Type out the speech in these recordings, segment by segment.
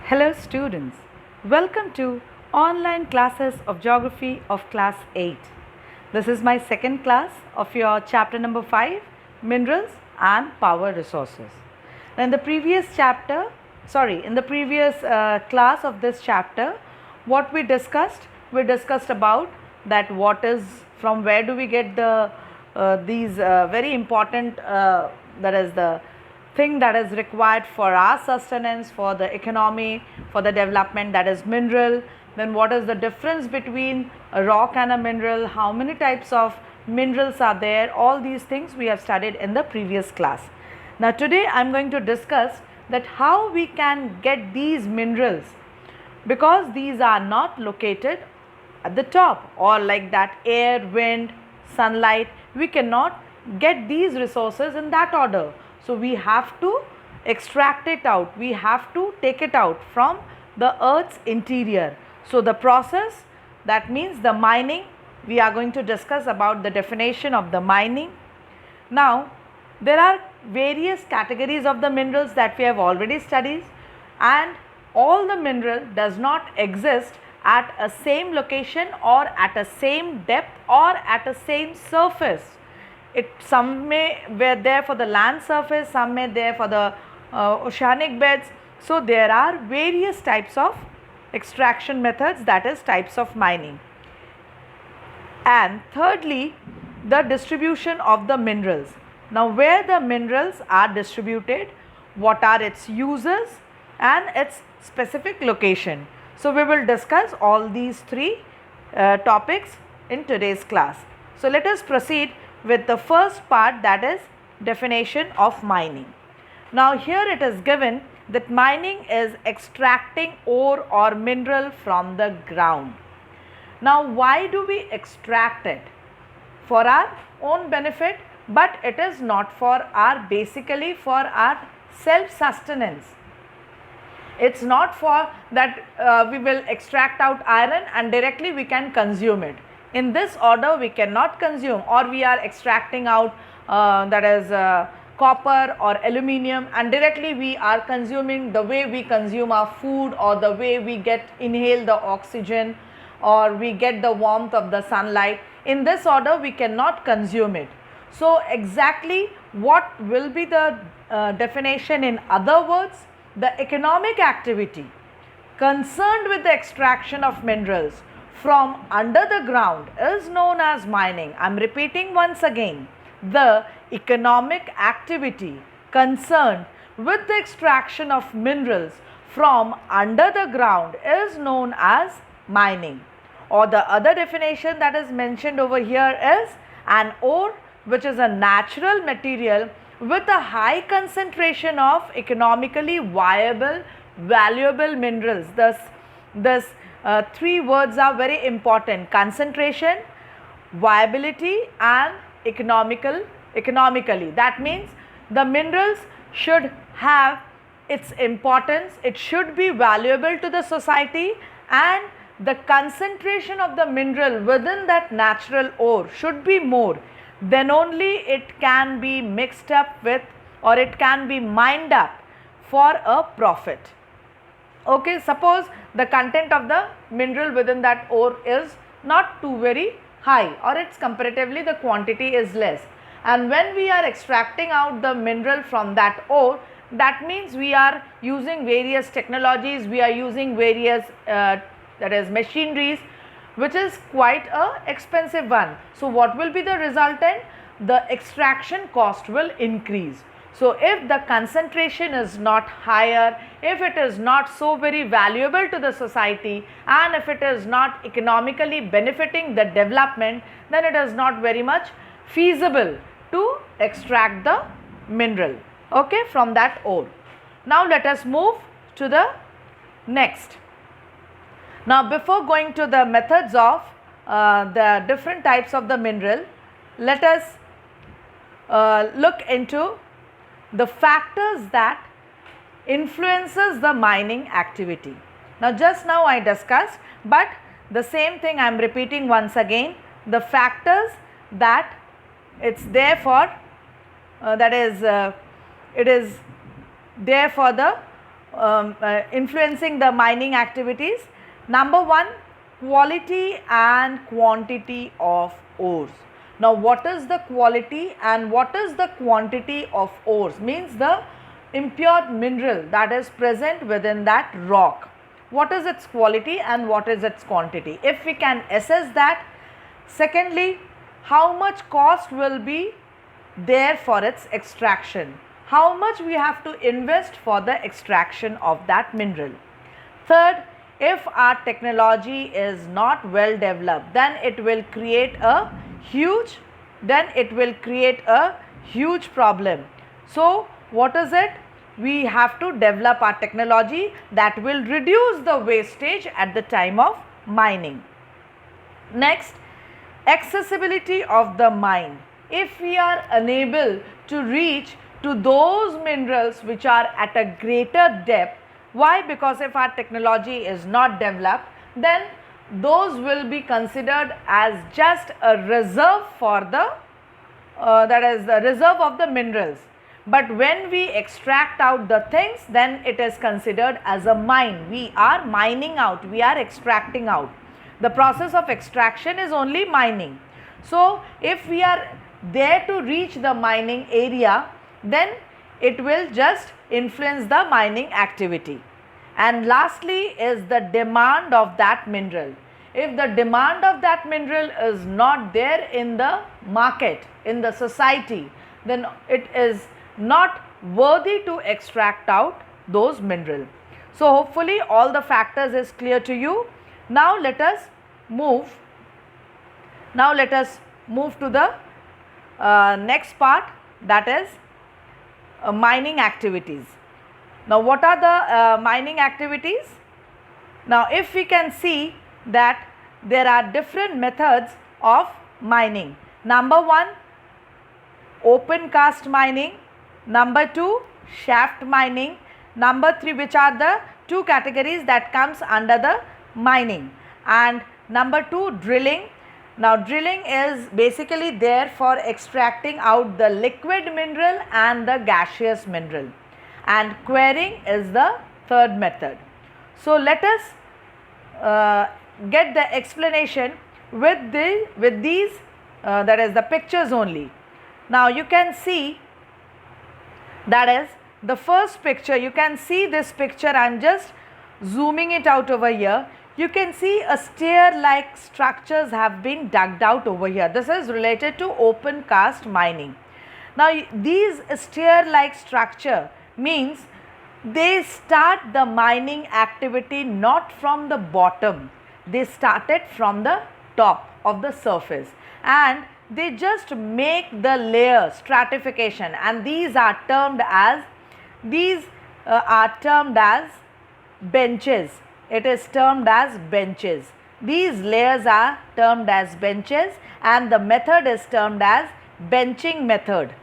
Hello students, welcome to online classes of Geography of class 8. This is my second class of your chapter number 5, Minerals and Power Resources. Now in the previous class of this chapter, what we discussed about that what is, from where do we get these very important, that is the thing that is required for our sustenance, for the economy, for the development, that is mineral. Then what is the difference between a rock and a mineral, how many types of minerals are there, all these things we have studied in the previous class. Now today I am going to discuss that how we can get these minerals, because these are not located at the top or like that air, wind, sunlight, we cannot get these resources in that order. So we have to extract it out, we have to take it out from the earth's interior. So the process, that means the mining, we are going to discuss about the definition of the mining. Now there are various categories of the minerals that we have already studied, and all the mineral does not exist at a same location or at a same depth or at a same surface. Some may be there for the land surface, some may there for the oceanic beds. So there are various types of extraction methods, that is types of mining. And thirdly, the distribution of the minerals. Now where the minerals are distributed, what are its uses and its specific location. So we will discuss all these three topics in today's class. So let us proceed with the first part, that is definition of mining. Now here it is given that mining is extracting ore or mineral from the ground. Now why do we extract it? For our own benefit, but it is not for basically for our self-sustenance. It's not for that we will extract out iron and directly we can consume it. In this order we cannot consume, or we are extracting out copper or aluminium and directly we are consuming the way we consume our food, or the way we inhale the oxygen, or we get the warmth of the sunlight. In this order we cannot consume it. So exactly what will be the definition? In other words, the economic activity concerned with the extraction of minerals from under the ground is known as mining. I am repeating once again, the economic activity concerned with the extraction of minerals from under the ground is known as mining. Or the other definition that is mentioned over here is an ore which is a natural material with a high concentration of economically viable, valuable minerals. Thus, three words are very important: concentration, viability and economically. That means the minerals should have its importance, it should be valuable to the society, and the concentration of the mineral within that natural ore should be more. Then only it can be mixed up with, or it can be mined up for a profit. Okay, suppose the content of the mineral within that ore is not too very high, or it's comparatively the quantity is less, and when we are extracting out the mineral from that ore, that means we are using various technologies, we are using various machineries, which is quite a expensive one. So what will be the resultant? The extraction cost will increase. So if the concentration is not higher, if it is not so very valuable to the society, and if it is not economically benefiting the development, then it is not very much feasible to extract the mineral, okay, from that ore. Now let us move to the next. Now before going to the methods of the different types of the mineral, let us look into the factors that influences the mining activity. Now just now I discussed, but the same thing I am repeating once again, the factors that it's there for, it is there for the influencing the mining activities. Number one, quality and quantity of ores. Now, what is the quality and what is the quantity of ores? Means the impure mineral that is present within that rock. What is its quality and what is its quantity? If we can assess that. Secondly, how much cost will be there for its extraction? How much we have to invest for the extraction of that mineral? Third, if our technology is not well developed, then it will create a huge problem. So, what is it? We have to develop our technology that will reduce the wastage at the time of mining. Next, accessibility of the mine. If we are unable to reach to those minerals which are at a greater depth, why? Because if our technology is not developed, then those will be considered as just a reserve for the that is the reserve of the minerals. But when we extract out the things, then it is considered as a mine. We are mining out, we are extracting out. The process of extraction is only mining. So, if we are there to reach the mining area, then it will just influence the mining activity. And lastly is the demand of that mineral. If the demand of that mineral is not there in the market, in the society, then it is not worthy to extract out those minerals. So, hopefully all the factors is clear to you. Now, let us move to the next part, that is mining activities. Now, what are the mining activities? Now, if we can see that there are different methods of mining. Number one, open cast mining. Number two, shaft mining. Number three, which are the two categories that comes under the mining. And number two, drilling. Now, drilling is basically there for extracting out the liquid mineral and the gaseous mineral. And quarrying is the third method. So, let us get the explanation with these that is the pictures only. Now, you can see, that is the first picture. You can see this picture. I am just zooming it out over here. You can see a stair like structures have been dug out over here. This is related to open cast mining. Now, these stair like structure means they start the mining activity not from the bottom, they started from the top of the surface, and they just make the layer stratification, and these are termed as benches. It is termed as benches. These layers are termed as benches, and the method is termed as benching method.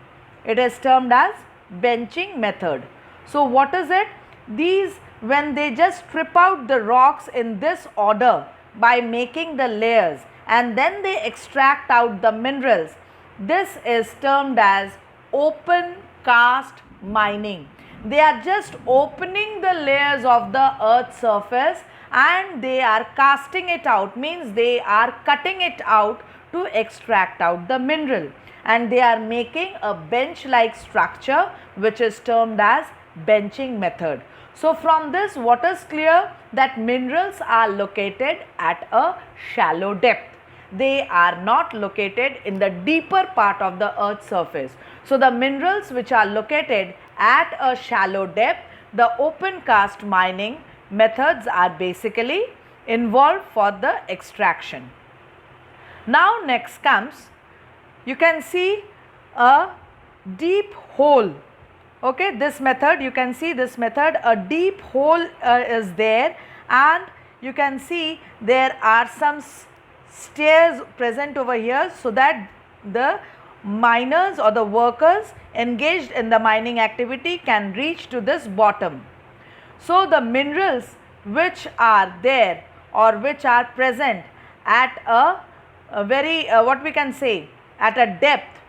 It is termed as benching method. So, what is it? These, when they just strip out the rocks in this order by making the layers and then they extract out the minerals, this is termed as open cast mining. They are just opening the layers of the earth's surface and they are casting it out, means they are cutting it out to extract out the mineral, and they are making a bench like structure which is termed as benching method. So, from this what is clear? That minerals are located at a shallow depth. They are not located in the deeper part of the earth's surface. So, the minerals which are located at a shallow depth, the open cast mining methods are basically involved for the extraction. Now, next comes, you can see a deep hole. Okay, this method, you can see this method, a deep hole is there, and you can see there are some stairs present over here, so that the miners or the workers engaged in the mining activity can reach to this bottom. So, the minerals which are there or which are present at a very what we can say, at a depth,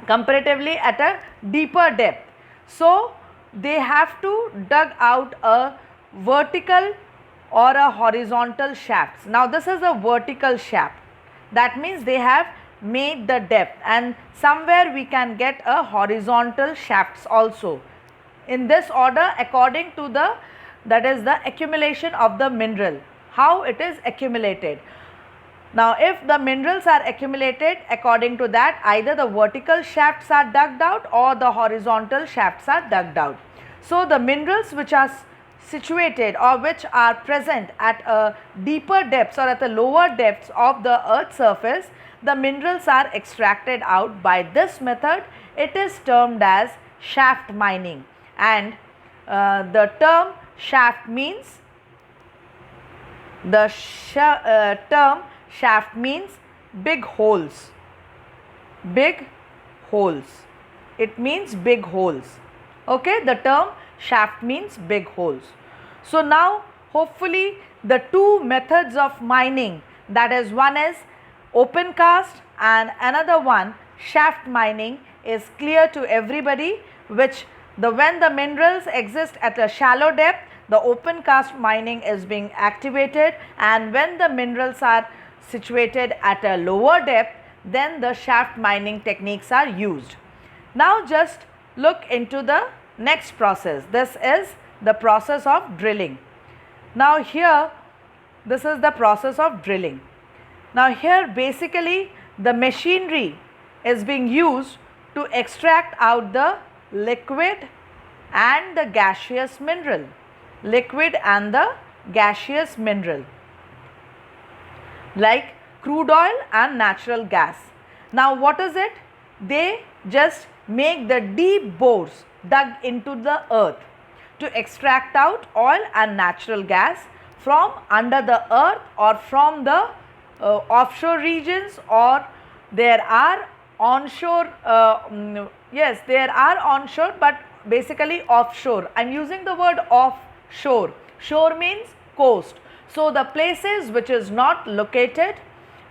comparatively at a deeper depth. So, they have to dug out a vertical or a horizontal shafts. Now this is a vertical shaft. That means they have made the depth, and somewhere we can get a horizontal shafts also. In this order, according to the, that is the accumulation of the mineral, how it is accumulated. Now if the minerals are accumulated according to that, either the vertical shafts are dug out or the horizontal shafts are dug out. So the minerals which are situated or which are present at a deeper depths or at the lower depths of the earth's surface, the minerals are extracted out by this method. It is termed as shaft mining, and the term shaft means, the term shaft means big holes. Big holes. It means big holes. Okay, the term shaft means big holes. So now hopefully the two methods of mining, that is, one is open cast and another one shaft mining, is clear to everybody, which when the minerals exist at a shallow depth, the open cast mining is being activated, and when the minerals are situated at a lower depth, then the shaft mining techniques are used. Now just look into the next process. This is the process of drilling. Now here, this is the process of drilling. Now here basically the machinery is being used to extract out the liquid and the gaseous mineral. Liquid and the gaseous mineral, like crude oil and natural gas. Now what is it? They just make the deep bores dug into the earth to extract out oil and natural gas from under the earth or from the offshore regions, or there are onshore, yes, there are onshore, but basically offshore. I am using the word offshore. Shore means coast. So the places which is not located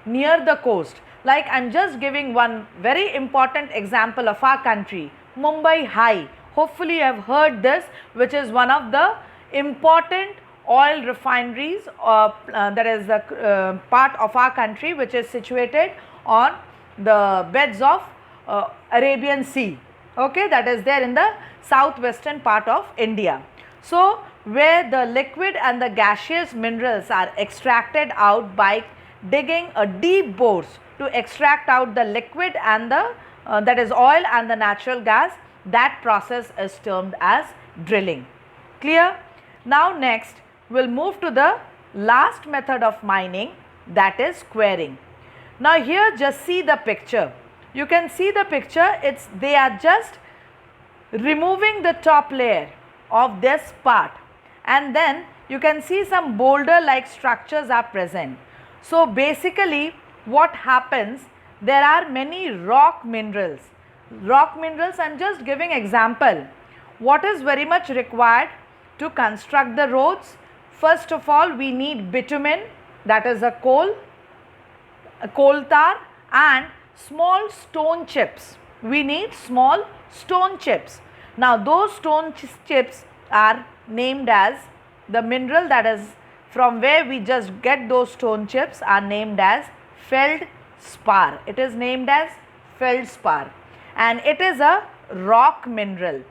near the coast, like I am just giving one very important example of our country, Mumbai High. Hopefully you have heard this, which is one of the important oil refineries, that is the part of our country which is situated on the beds of Arabian Sea. Okay, that is there in the southwestern part of India. So where the liquid and the gaseous minerals are extracted out by digging a deep bores to extract out the liquid and the that is oil and the natural gas, that process is termed as drilling. Clear? Now next we will move to the last method of mining, that is quarrying. Now here just see the picture. You can see the picture. They are just removing the top layer of this part, and then you can see some boulder like structures are present. So basically what happens, there are many rock minerals. Rock minerals, I am just giving example. What is very much required to construct the roads? First of all, we need bitumen, that is a coal tar, and small stone chips. We need small stone chips. Now those stone chips are named as the mineral, that is from where we just get those stone chips, are named as feldspar. It is named as feldspar, and it is a rock mineral.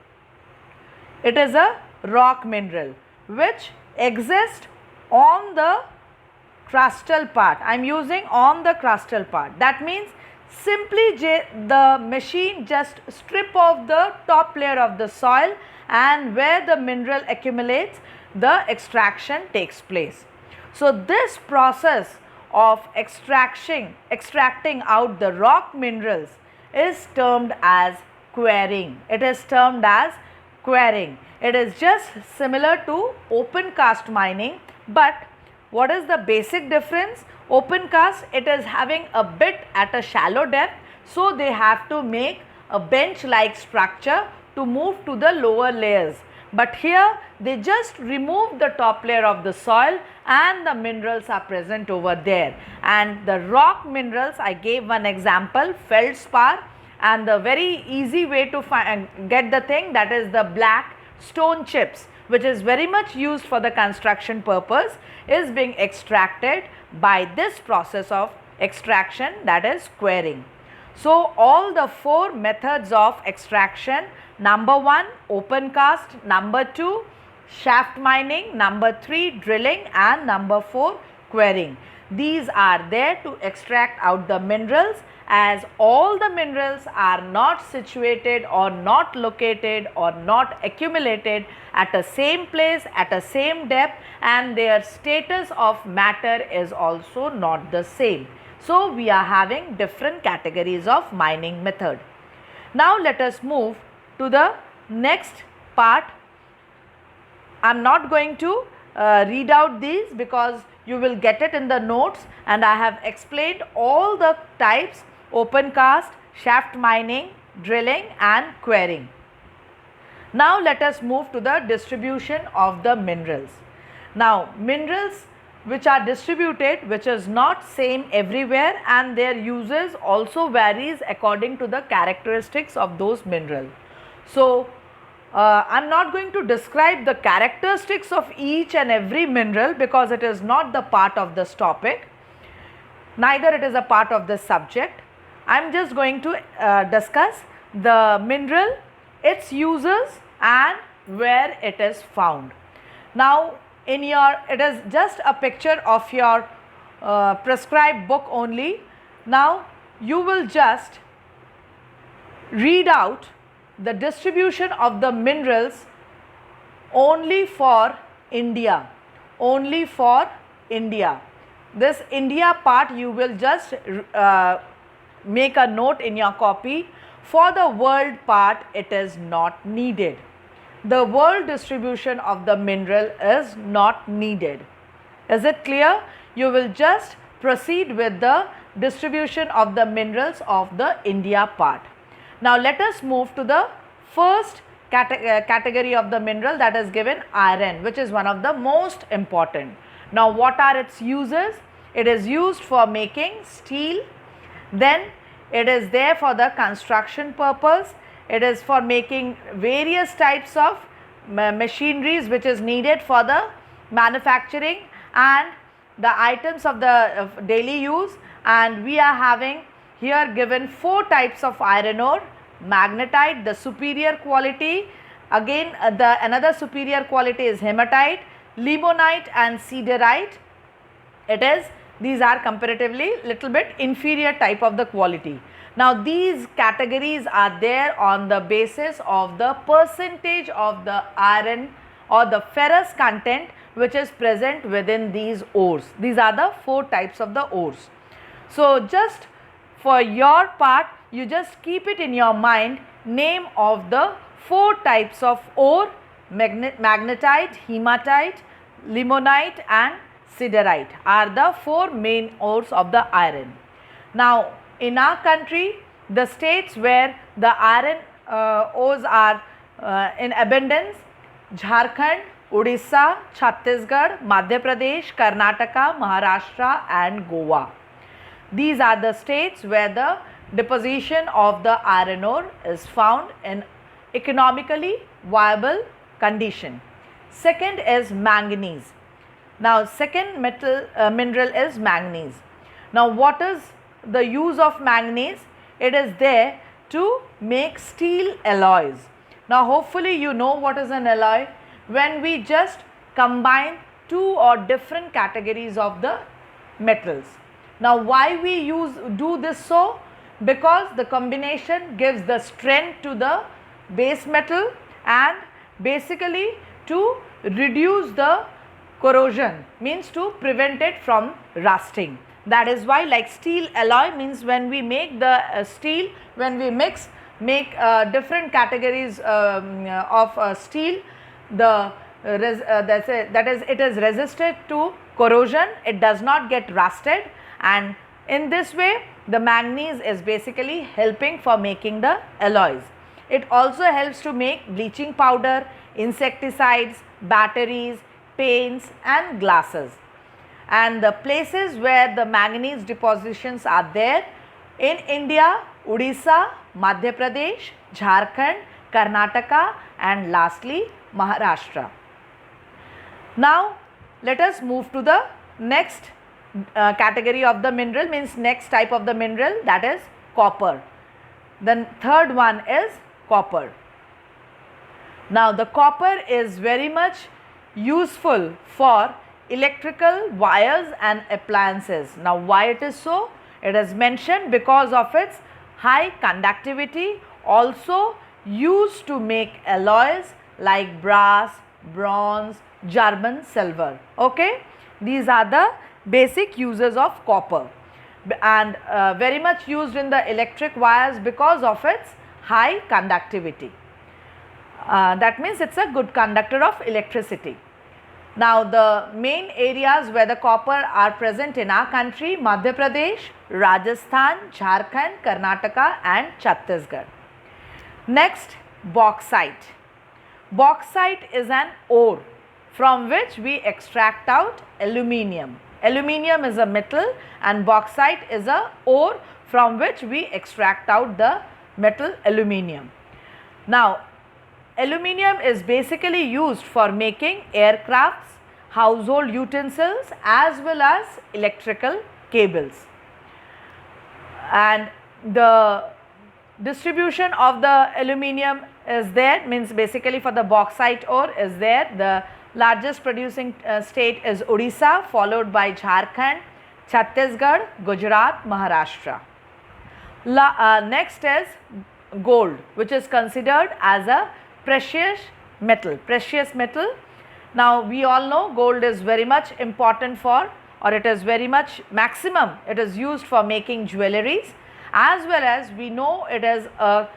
It is a rock mineral which exists on the crustal part. I am using on the crustal part. That means simply the machine just strip off the top layer of the soil, and where the mineral accumulates, the extraction takes place. So this process of extracting out the rock minerals is termed as quarrying. It is termed as quarrying. It is just similar to open cast mining, but what is the basic difference? Open cast, it is having a bit at a shallow depth, so they have to make a bench like structure to move to the lower layers. But here they just remove the top layer of the soil and the minerals are present over there. And the rock minerals, I gave one example, feldspar, and the very easy way to get the thing, that is the black stone chips, which is very much used for the construction purpose, is being extracted by this process of extraction, that is quarrying. So, all the 4 methods of extraction, number 1 open cast, number 2 shaft mining, number 3 drilling, and number 4 quarrying. These are there to extract out the minerals, as all the minerals are not situated or not located or not accumulated at a same place, at a same depth, and their status of matter is also not the same. So, we are having different categories of mining method. Now, let us move to the next part. I am not going to read out these because you will get it in the notes, and I have explained all the types: open cast, shaft mining, drilling, and quarrying. Now, let us move to the distribution of the minerals. Now, minerals which are distributed, which is not same everywhere, and their uses also varies according to the characteristics of those minerals. So, I am not going to describe the characteristics of each and every mineral because it is not the part of this topic, neither it is a part of this subject. I am just going to discuss the mineral, its uses, and where it is found. Now, it is just a picture of your prescribed book only. Now, you will just read out the distribution of the minerals only for India, only for India. This India part you will just make a note in your copy. For the world part, it is not needed. The world distribution of the mineral is not needed. Is it clear? You will just proceed with the distribution of the minerals of the India part. Now, let us move to the first category of the mineral, that is given iron, which is one of the most important. Now, what are its uses? It is used for making steel, then it is there for the construction purpose, it is for making various types of machineries which is needed for the manufacturing and the items of the daily use. And we are having here given 4 types of iron ore: magnetite, the superior quality, again another superior quality is hematite, limonite, and siderite. These are comparatively little bit inferior type of the quality. Now, these categories are there on the basis of the percentage of the iron or the ferrous content which is present within these ores. These are the 4 types of the ores. So, just for your part, you just keep it in your mind, name of the 4 types of ore: magnetite, hematite, limonite, and siderite are the 4 main ores of the iron. Now, in our country, the states where the iron ores are in abundance: Jharkhand, Odisha, Chhattisgarh, Madhya Pradesh, Karnataka, Maharashtra, and Goa. These are the states where the deposition of the iron ore is found in economically viable condition. Second is manganese. Now, second mineral is manganese. Now, what is the use of manganese? It is there to make steel alloys. Now, hopefully you know what is an alloy. When we just combine 2 or different categories of the metals. Now, why we do this so? Because the combination gives the strength to the base metal and basically to reduce the corrosion, means to prevent it from rusting. That is why, like steel alloy means when we make the steel, when we make different categories of steel, it is resistant to corrosion, it does not get rusted, and in this way the manganese is basically helping for making the alloys. It also helps to make bleaching powder, insecticides, batteries, paints, and glasses. And the places where the manganese depositions are there in India: Odisha, Madhya Pradesh, Jharkhand, Karnataka, and lastly Maharashtra. Now let us move to the next category of the mineral, means next type of the mineral, that is copper. The third one is copper. Now the copper is very much useful for electrical wires and appliances. Now why it is so? It is mentioned because of its high conductivity, also used to make alloys like brass, bronze, German silver. Okay, these are the basic uses of copper, and very much used in the electric wires because of its high conductivity. That means it's a good conductor of electricity. Now the main areas where the copper are present in our country: Madhya Pradesh, Rajasthan, Jharkhand, Karnataka and Chhattisgarh. Next, bauxite. Bauxite is an ore from which we extract out aluminium. Aluminium is a metal and bauxite is a ore from which we extract out the metal aluminium. Now aluminium is basically used for making aircrafts, household utensils as well as electrical cables. And the distribution of the aluminium is there, means basically for the bauxite ore is there. The largest producing state is Odisha, followed by Jharkhand, Chhattisgarh, Gujarat, Maharashtra. Next is gold, which is considered as a precious metal. Now we all know gold is very much important for, or it is very much maximum, it is used for making jewelries, as well as we know it is a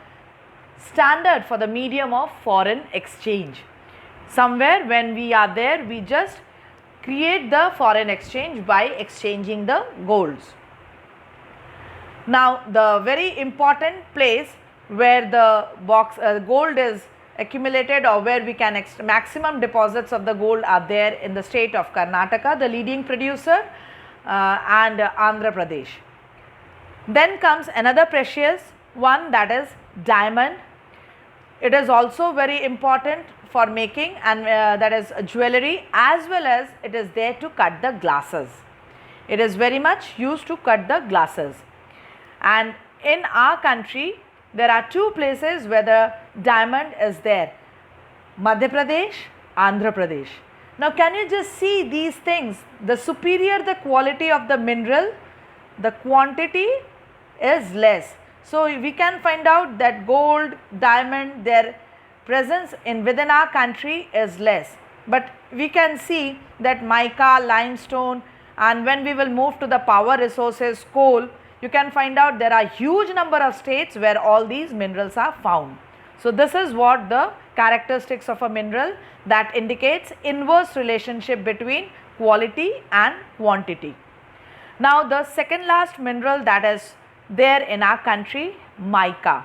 standard for the medium of foreign exchange. Somewhere when we are there, we just create the foreign exchange by exchanging the golds. Now the very important place where the gold is accumulated, or where we can maximum deposits of the gold are there in the state of Karnataka, the leading producer, and Andhra Pradesh. Then comes another precious one, that is diamond. It is also very important for making, and that is jewelry, as well as it is there to cut the glasses. It is very much used to cut the glasses. And in our country there are two places where the diamond is there: Madhya Pradesh, Andhra Pradesh. Now can you just see these things? The superior the quality of the mineral, the quantity is less. So we can find out that gold, diamond, their presence within our country is less. But we can see that mica, limestone, and when we will move to the power resources, coal, you can find out there are huge number of states where all these minerals are found. So this is what the characteristics of a mineral, that indicates inverse relationship between quality and quantity. Now the second last mineral that is there in our country, mica.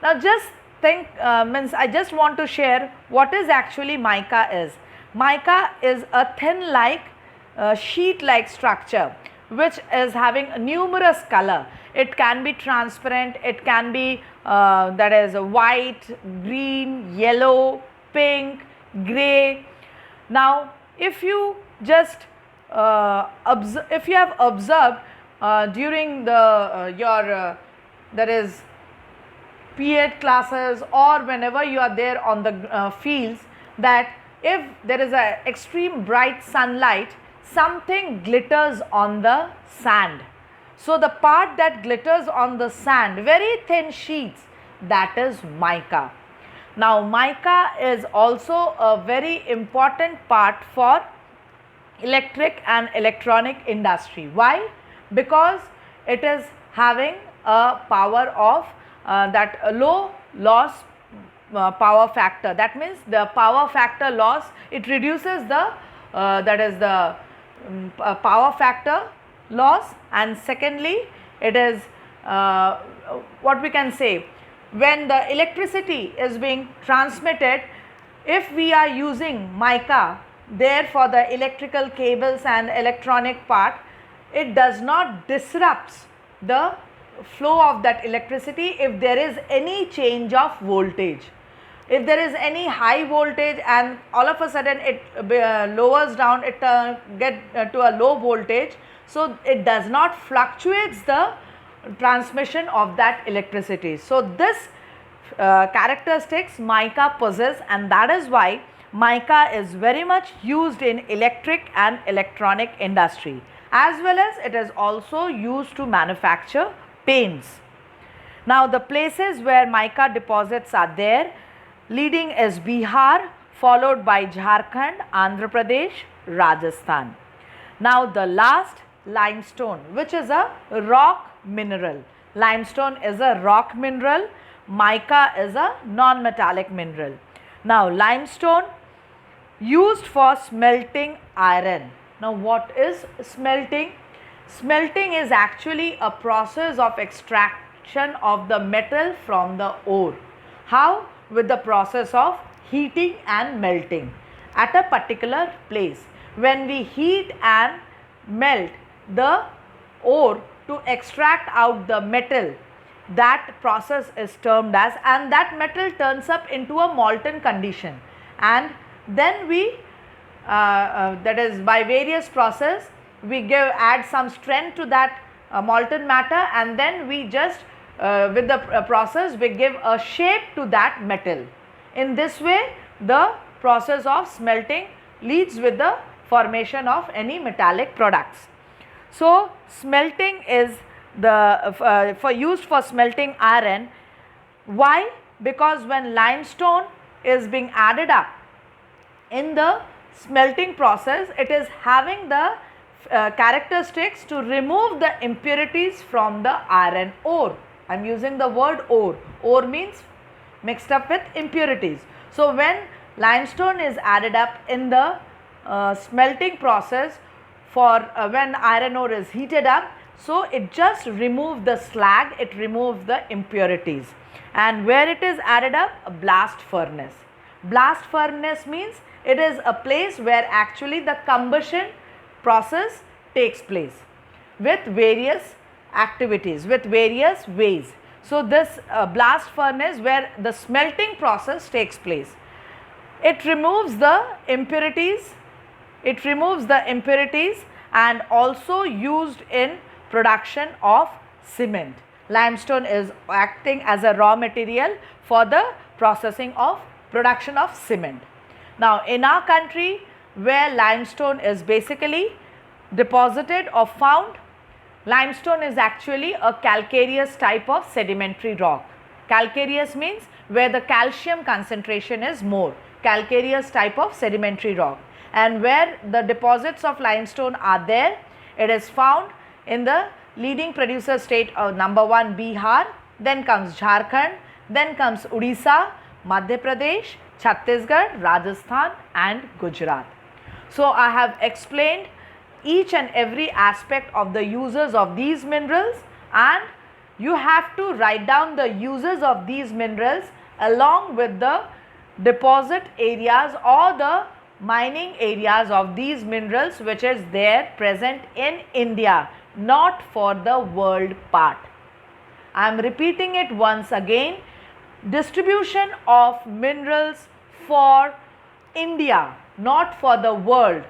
Now just think, I just want to share what is actually mica is. Mica is a thin like sheet like structure which is having numerous color. It can be transparent, it can be that is white, green, yellow, pink, grey. Now if you just if you have observed during the that is PET classes, or whenever you are there on the fields, that if there is a extreme bright sunlight, something glitters on the sand. So the part that glitters on the sand, very thin sheets, that is mica. Now mica is also a very important part for electric and electronic industry. Why? Because it is having a power of that low loss power factor. That means the power factor loss, it reduces the that is the power factor loss. And secondly, it is what we can say, when the electricity is being transmitted, if we are using mica there for the electrical cables and electronic part, it does not disrupts the flow of that electricity if there is any change of voltage. If there is any high voltage and all of a sudden it lowers down, it get to a low voltage, so it does not fluctuates the transmission of that electricity. So this characteristics mica possess, and that is why mica is very much used in electric and electronic industry, as well as it is also used to manufacture paints. Now the places where mica deposits are there, leading is Bihar, followed by Jharkhand, Andhra Pradesh, Rajasthan. Now the last, limestone, which is a rock mineral. Limestone is a rock mineral, mica is a non-metallic mineral. Now limestone used for smelting iron. Now what is smelting? Smelting is actually a process of extraction of the metal from the ore. How? With the process of heating and melting at a particular place. When we heat and melt the ore to extract out the metal, that process is termed as, and that metal turns up into a molten condition, and then we that is by various process we add some strength to that molten matter, and then we just with the process we give a shape to that metal. In this way the process of smelting leads with the formation of any metallic products. So smelting is the used for smelting iron. Why? Because when limestone is being added up in the smelting process, it is having the characteristics to remove the impurities from the iron ore. I am using the word ore. Ore means mixed up with impurities. So when limestone is added up in the smelting process for when iron ore is heated up, so it just removes the slag, it removes the impurities. And where it is added up? A blast furnace. Blast furnace means it is a place where actually the combustion process takes place with various activities, with various ways. So this blast furnace where the smelting process takes place, it removes the impurities, and also used in production of cement. Limestone is acting as a raw material for the processing of production of cement. Now in our country, where limestone is basically deposited or found, limestone is actually a calcareous type of sedimentary rock. Calcareous means where the calcium concentration is more. Calcareous type of sedimentary rock. And where the deposits of limestone are there, it is found in the leading producer state of number 1 Bihar, then comes Jharkhand, then comes Odisha, Madhya Pradesh, Chhattisgarh, Rajasthan and Gujarat. So I have explained each and every aspect of the uses of these minerals, and you have to write down the uses of these minerals along with the deposit areas or the mining areas of these minerals which is there present in India, not for the world part. I am repeating it once again. Distribution of minerals for India, not for the world,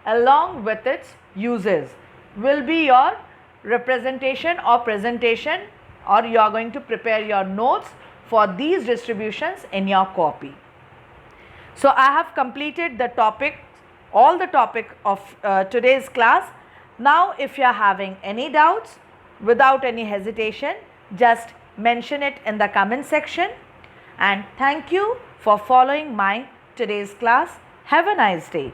along with its uses will be your representation or presentation, or you are going to prepare your notes for these distributions in your copy. So I have completed the topic, all the topic of today's class. Now if you are having any doubts, without any hesitation, just mention it in the comment section. And thank you for following my today's class. Have a nice day.